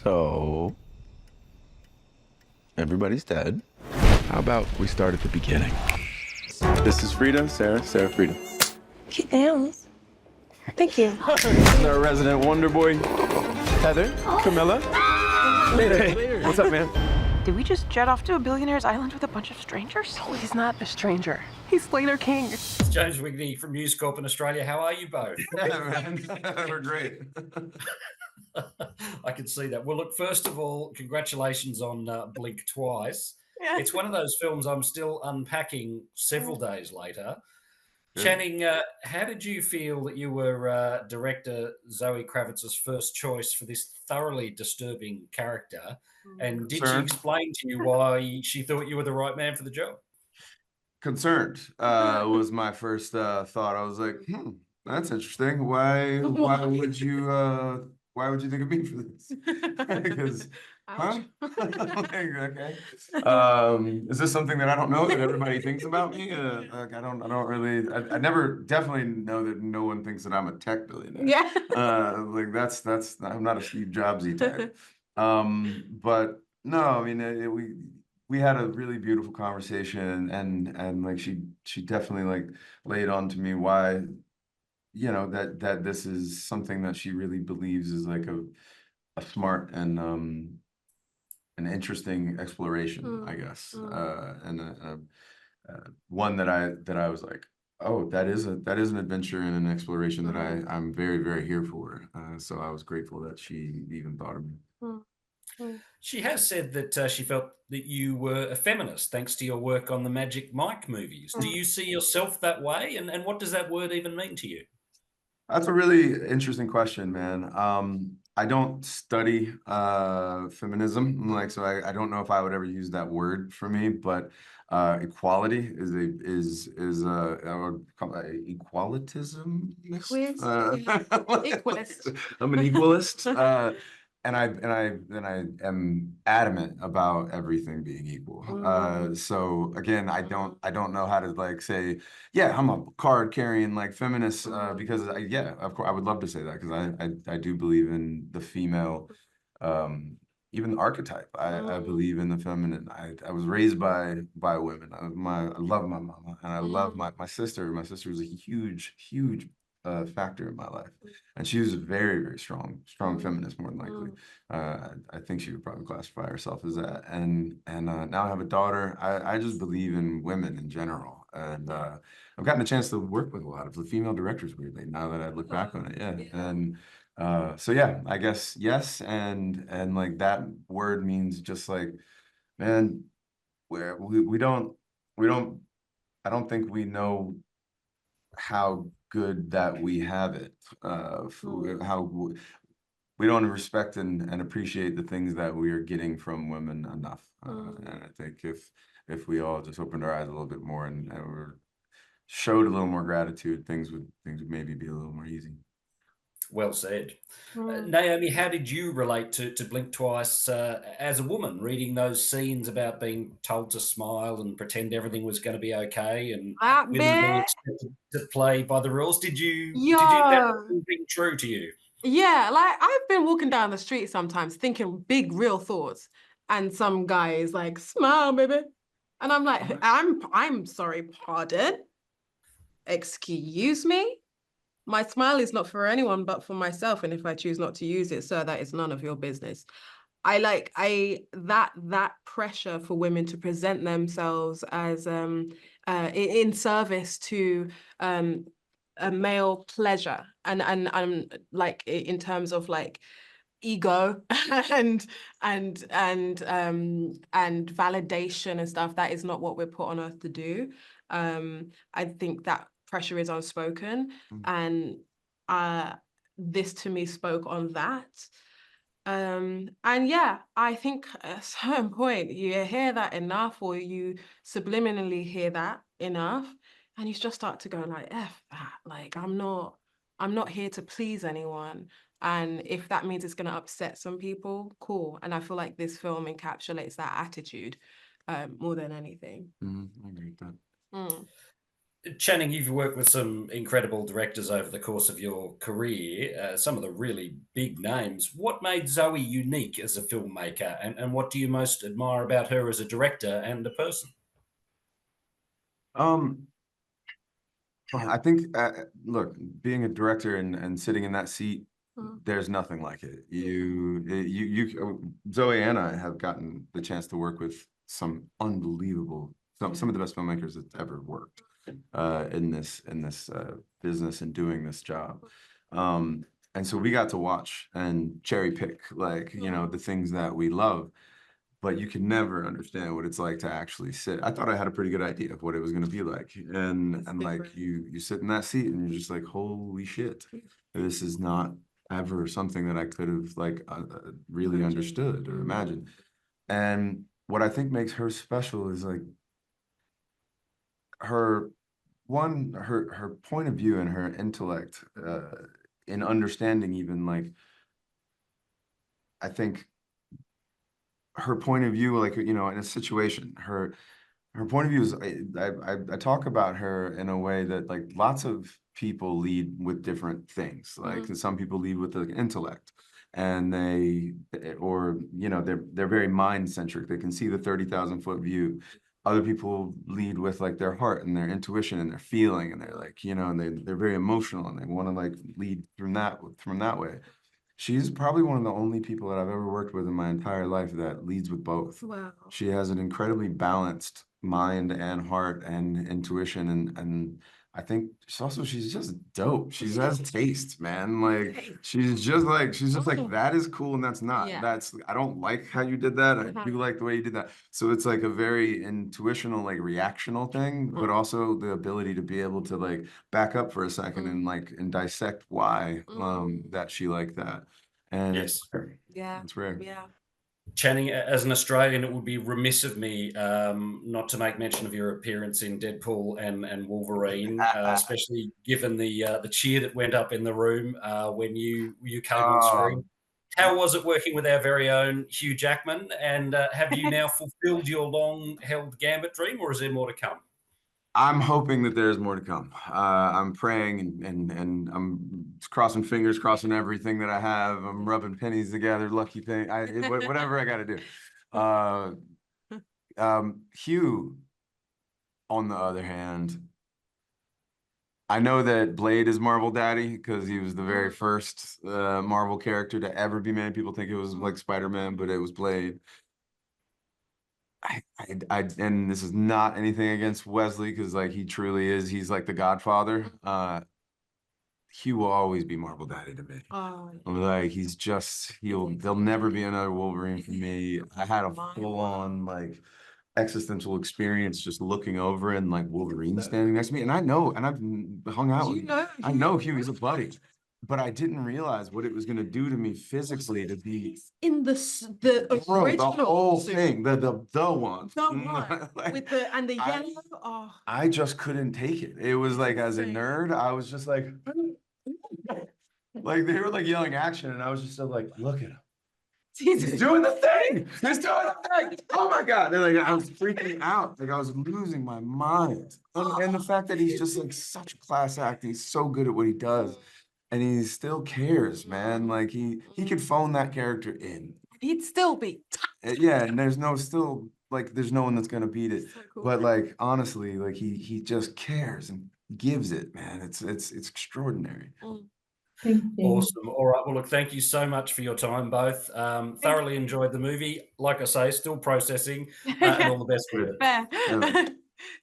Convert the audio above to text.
So, everybody's dead. How about we start at the beginning? This is Frida, Sarah, Frida. Cute nails. Thank you. This is our resident wonder boy, Heather, Camilla. Hey, what's up, man? Did we just jet off to a billionaire's island with a bunch of strangers? No, he's not a stranger. He's Slater King. It's James Wigney from News Corp in Australia. How are you both? Yeah, man. We're great. I can see that. Well, look, first of all, congratulations on Blink Twice. Yeah. It's one of those films I'm still unpacking several days later. Good. Channing, how did you feel that you were director Zoe Kravitz's first choice for this thoroughly disturbing character? And did she Concerned. explain to you why she thought you were the right man for the job? Concerned was my first thought. I was like, that's interesting. Why would you think of me for this? Because, huh? Like, okay. Is this something that I don't know that everybody thinks about me? Like I don't really. I never definitely know that no one thinks that I'm a tech billionaire. Yeah. Like that's I'm not a Steve Jobsy type. But no, I mean we had a really beautiful conversation, and like she definitely like laid on to me why, that this is something that she really believes is like a smart and an interesting exploration, I guess, and one that I was like, oh, that is an adventure and an exploration that I'm very, very here for. So I was grateful that she even thought of me. She has said that she felt that you were a feminist thanks to your work on the Magic Mike movies. Do you see yourself that way? And what does that word even mean to you? That's a really interesting question, man. I don't study feminism, like, so I don't know if I would ever use that word for me, but equality is I would call it equalitism. Equalist. I'm an equalist. And I am adamant about everything being equal. So again, I don't know how to like say, yeah, I'm a card carrying like feminist, because of course I would love to say that because I do believe in the female, even the archetype. I believe in the feminine. I was raised by women. I love my mama and I love my sister. My sister was a huge factor in my life, and she was a very, very strong feminist, more than likely. I think she would probably classify herself as that. And now I have a daughter. I just believe in women in general, and I've gotten a chance to work with a lot of the female directors. Weirdly, now that I look back on it, yeah. And so yeah, I guess yes, and like that word means just like, man, where we don't. I don't think we know how good that we have it, how we don't respect and appreciate the things that we are getting from women enough. And I think if we all just opened our eyes a little bit more and were showed a little more gratitude, things would maybe be a little more easy. Well said. Naomi, how did you relate to Blink Twice as a woman, reading those scenes about being told to smile and pretend everything was going to be okay and women being expected to play by the rules? Did you that being true to you? Yeah, like I've been walking down the street sometimes thinking big, real thoughts, and some guy is like, "Smile, baby," and I'm like, "I'm sorry, pardon, excuse me. My smile is not for anyone but for myself, and if I choose not to use it, sir, that is none of your business." That pressure for women to present themselves as in service to a male pleasure and like in terms of like ego and validation and stuff, that is not what we're put on earth to do. I think that pressure is unspoken, and this to me spoke on that. And yeah, I think at a certain point you hear that enough, or you subliminally hear that enough, and you just start to go like, F that. Like I'm not here to please anyone. And if that means it's gonna upset some people, cool. And I feel like this film encapsulates that attitude more than anything. I agree with that. Channing, you've worked with some incredible directors over the course of your career, some of the really big names. What made Zoe unique as a filmmaker, and what do you most admire about her as a director and a person? Um, I think, look, being a director and sitting in that seat, there's nothing like it. Zoe and I have gotten the chance to work with some unbelievable, some of the best filmmakers that's ever worked in this business and doing this job. And so we got to watch and cherry pick, like, you know, the things that we love, but you can never understand what it's like to actually sit. I thought I had a pretty good idea of what it was going to be like, and like different. you sit in that seat and you're just like, holy shit, this is not ever something that I could have like really Imagined. understood or imagined. And what I think makes her special is like her her point of view and her intellect in understanding, even like, I think her point of view, like, you know, in a situation, her point of view is, I talk about her in a way that like lots of people lead with different things. Like some people lead with the intellect, and or you know, they're very mind centric. They can see the 30,000-foot view. Other people lead with like their heart and their intuition and their feeling, and they're like, you know, and they're very emotional and they want to like lead from that way. She's probably one of the only people that I've ever worked with in my entire life that leads with both. Wow. She has an incredibly balanced mind and heart and intuition, and I think she's just dope. She has taste, man. Like she's just like that is cool and that's not. Yeah. That's, I don't like how you did that. I do like the way you did that. So it's like a very intuitional, like reactional thing, but also the ability to be able to like back up for a second and like and dissect why that she like that. And Yes. Yeah. it's rare. Yeah. Channing, as an Australian, it would be remiss of me not to make mention of your appearance in Deadpool and Wolverine, especially given the cheer that went up in the room when you came on screen. How was it working with our very own Hugh Jackman? And have you now fulfilled your long-held Gambit dream, or is there more to come? I'm hoping that there's more to come. I'm praying and I'm crossing fingers, crossing everything that I have. I'm rubbing pennies together, lucky penny, whatever I got to do. Hugh, on the other hand, I know that Blade is Marvel Daddy because he was the very first Marvel character to ever be made. People think it was like Spider-Man, but it was Blade. And this is not anything against Wesley because like he truly is, he's like the Godfather. Hugh will always be Marvel Daddy to me. Oh, Like he's just, there'll never be another Wolverine for me. I had a full-on like existential experience just looking over and like Wolverine standing next to me. And I know, and I've hung out with him. I know Hugh, he's a buddy. But I didn't realize what it was going to do to me physically to be in the Bro, original the whole suit. thing, the one. The one Like, with the yellow. Oh, I just couldn't take it. It was like, as a Insane. nerd, I was just like they were like yelling action, and I was just so like, look at him. He's doing the thing. He's doing the thing. Oh my God. They're like, I was freaking out. Like I was losing my mind. And the fact that he's just like such a class act. He's so good at what he does. And he still cares, man. Like he could phone that character in. he'd still be. Yeah, and there's no one that's gonna beat it. So cool. But like honestly, like he just cares and gives it, man. It's extraordinary. Thank you. Awesome. All right. Well, look, thank you so much for your time, both. Thoroughly enjoyed the movie. Like I say, still processing, and all the best with it. Fair. Yeah.